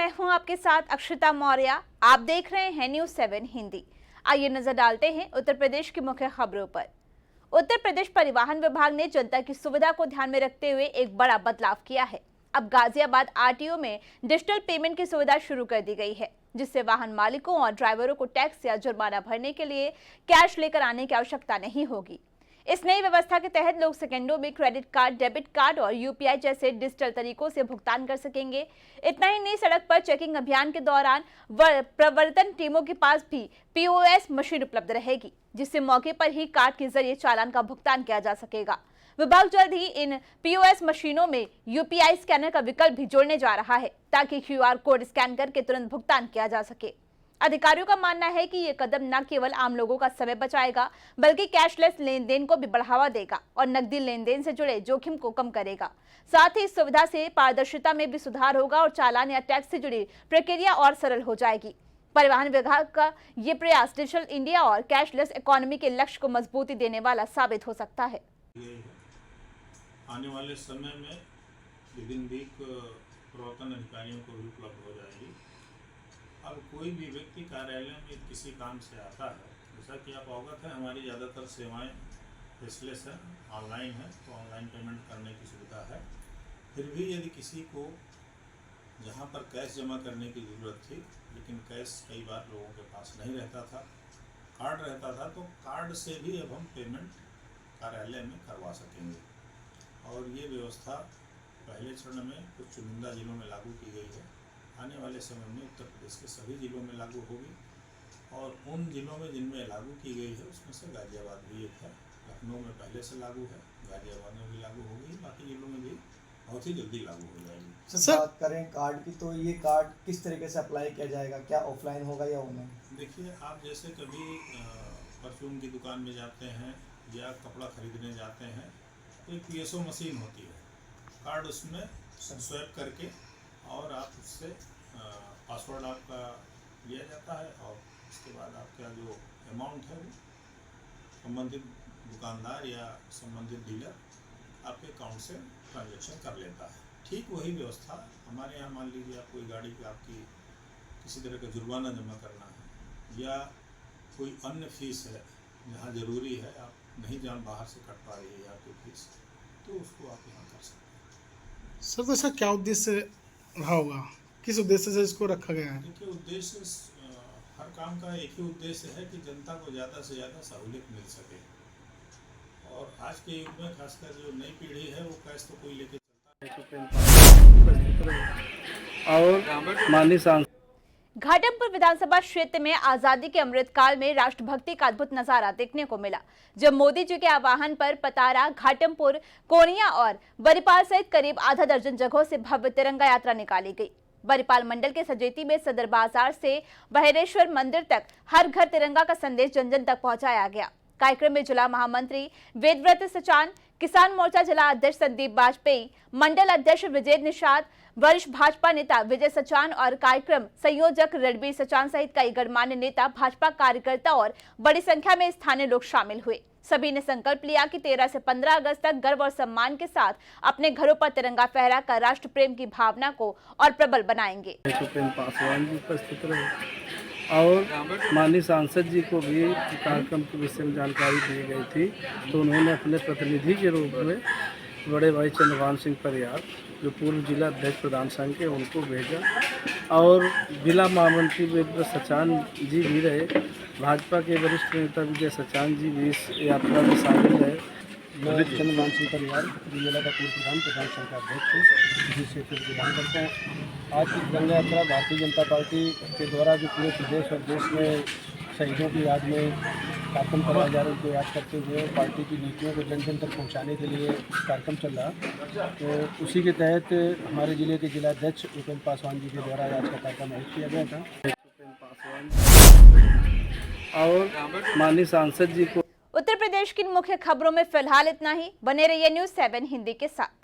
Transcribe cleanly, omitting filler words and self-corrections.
मैं हूं आपके साथ अक्षिता मौर्य। आप देख रहे हैं न्यूज़ 7 हिंदी। आइए नजर डालते हैं उत्तर प्रदेश की मुख्य खबरों पर। उत्तर प्रदेश परिवहन विभाग ने जनता की सुविधा को ध्यान में रखते हुए एक बड़ा बदलाव किया है। अब गाजियाबाद आरटीओ में डिजिटल पेमेंट की सुविधा शुरू कर दी गई है, जिससे वाहन मालिकों और ड्राइवरों को टैक्स या जुर्माना भरने के लिए कैश लेकर आने की आवश्यकता नहीं होगी। इस नई व्यवस्था के तहत लोग सेकंडों में क्रेडिट कार्ड, डेबिट कार्ड और यूपीआई जैसे डिजिटल तरीकों से भुगतान कर सकेंगे। इतना ही नहीं, सड़क पर चेकिंग अभियान के दौरान प्रवर्तन टीमों के पास भी पीओएस मशीन उपलब्ध रहेगी, जिससे मौके पर ही कार्ड के जरिए चालान का भुगतान किया जा सकेगा। विभाग जल्द ही इन पीओएस मशीनों में यूपीआई स्कैनर का विकल्प भी जोड़ने जा रहा है, ताकि क्यूआर कोड स्कैन करके तुरंत भुगतान किया जा सके। अधिकारियों का मानना है कि ये कदम न केवल आम लोगों का समय बचाएगा, बल्कि कैशलेस लेन देन को भी बढ़ावा देगा और नकदी लेन देन से जुड़े जोखिम को कम करेगा। साथ ही इस सुविधा से पारदर्शिता में भी सुधार होगा और चालान या टैक्स से जुड़ी प्रक्रिया और सरल हो जाएगी। परिवहन विभाग का ये प्रयास डिजिटल इंडिया और कैशलेस इकोनॉमी के लक्ष्य को मजबूती देने वाला साबित हो सकता है। आने वाले समय में विदिन वीक प्रवर्तन अधिकारियों को भी उपलब्ध हो जाएगी। अब कोई भी व्यक्ति कार्यालय में किसी काम से आता है, जैसा कि आप अवगत है, हमारी ज़्यादातर सेवाएं फेसलेस है, ऑनलाइन है, तो ऑनलाइन पेमेंट करने की सुविधा है। फिर भी यदि किसी को जहां पर कैश जमा करने की ज़रूरत थी, लेकिन कैश कई बार लोगों के पास नहीं रहता था, कार्ड रहता था, तो कार्ड से भी अब हम पेमेंट कार्यालय में करवा सकेंगे। और ये व्यवस्था पहले चरण में कुछ चुनिंदा जिलों में लागू की गई है। आने वाले समय में उत्तर प्रदेश के सभी जिलों में लागू होगी, और उन जिलों में जिनमें लागू की गई है उसमें से गाजियाबाद भी एक है। लखनऊ में पहले से लागू है, गाजियाबाद में भी लागू होगी, बाकी जिलों में भी बहुत ही जल्दी लागू हो जाएगी। सर, बात करें कार्ड की, तो ये कार्ड किस तरीके से अप्लाई किया जाएगा? क्या ऑफलाइन होगा या ऑनलाइन? देखिए, आप जैसे कभी परफ्यूम की दुकान में जाते हैं या कपड़ा खरीदने जाते हैं, तो एक पीएसओ मशीन होती है, कार्ड उसमें स्वैप करके और आप उससे पासवर्ड आपका लिया जाता है, और उसके बाद आपका जो अमाउंट है वो संबंधित दुकानदार या संबंधित डीलर आपके अकाउंट से ट्रांजैक्शन कर लेता है। ठीक वही व्यवस्था हमारे यहाँ, मान लीजिए आप कोई गाड़ी की आपकी किसी तरह का जुर्माना जमा करना है या कोई अन्य फीस है जहाँ ज़रूरी है, आप नहीं जान बाहर से कट पा रही है आपकी फीस, तो उसको आप यहाँ कर सकते हैं। सर, तो इसका क्या उद्देश्य रहा होगा? किस उद्देश्य से इसको रखा गया है? देखिए, उद्देश्य हर काम का एक ही उद्देश्य है कि जनता को ज़्यादा से ज़्यादा सहूलियत मिल सके। और आज के युग में खासकर जो नई पीढ़ी है, वो कैश तो कोई लेके चलता है। और माननीय सांसद घाटमपुर विधानसभा क्षेत्र में आजादी के अमृतकाल में राष्ट्रभक्ति का अद्भुत नजारा देखने को मिला, जब मोदी जी के आह्वान पर पतारा, घाटमपुर, कोनिया और बरिपाल सहित करीब आधा दर्जन जगहों से भव्य तिरंगा यात्रा निकाली गई। बरिपाल मंडल के सजेती में सदर बाजार से बहेरेश्वर मंदिर तक हर घर तिरंगा का संदेश जन जन तक पहुंचाया गया। कार्यक्रम में जिला महामंत्री वेदव्रत सचान, किसान मोर्चा जिला अध्यक्ष संदीप बाजपेयी, मंडल अध्यक्ष विजय निषाद, वरिष्ठ भाजपा नेता विजय सचान और कार्यक्रम संयोजक रणबीर सचान सहित कई गणमान्य नेता, भाजपा कार्यकर्ता और बड़ी संख्या में स्थानीय लोग शामिल हुए। सभी ने संकल्प लिया कि 13 से 15 अगस्त तक गर्व और सम्मान के साथ अपने घरों पर तिरंगा फहराकर राष्ट्र प्रेम की भावना को और प्रबल बनाएंगे। पासवान जी उपस्थित रहे और माननीय सांसद जी को भी कार्यक्रम के विषय में जानकारी दी गई थी, तो उन्होंने अपने प्रतिनिधि के रूप में बड़े भाई चंद्रभान सिंह परियार, जो पूर्व जिला अध्यक्ष प्रधान संघ के, उनको भेजा। और जिला महामंत्री वेदव्रत सचान जी भी रहे, भाजपा के वरिष्ठ नेता विजय सचान जी भी इस यात्रा में शामिल रहे। चंद्रभान सिंह परियार जिला का पूर्व प्रधान संघ का अध्यक्ष, जिससे फिर प्रदान करते हैं। आज की तिरंगा यात्रा भारतीय जनता पार्टी के द्वारा जो पूरे प्रदेश और देश में शहीदों की याद में कार्यक्रम कराए जा रहे हैं, उनको याद करते हुए पार्टी की नीतियों को जन जन तक पहुंचाने के लिए कार्यक्रम चल रहा, तो उसी के तहत हमारे जिले के जिलाध्यक्ष उपेंद्र पासवान जी के द्वारा आज का कार्यक्रम आयोजित किया गया था। और माननीय सांसद जी को। उत्तर प्रदेश की मुख्य खबरों में फिलहाल इतना ही। बने रहिए न्यूज़ 7 हिंदी के साथ।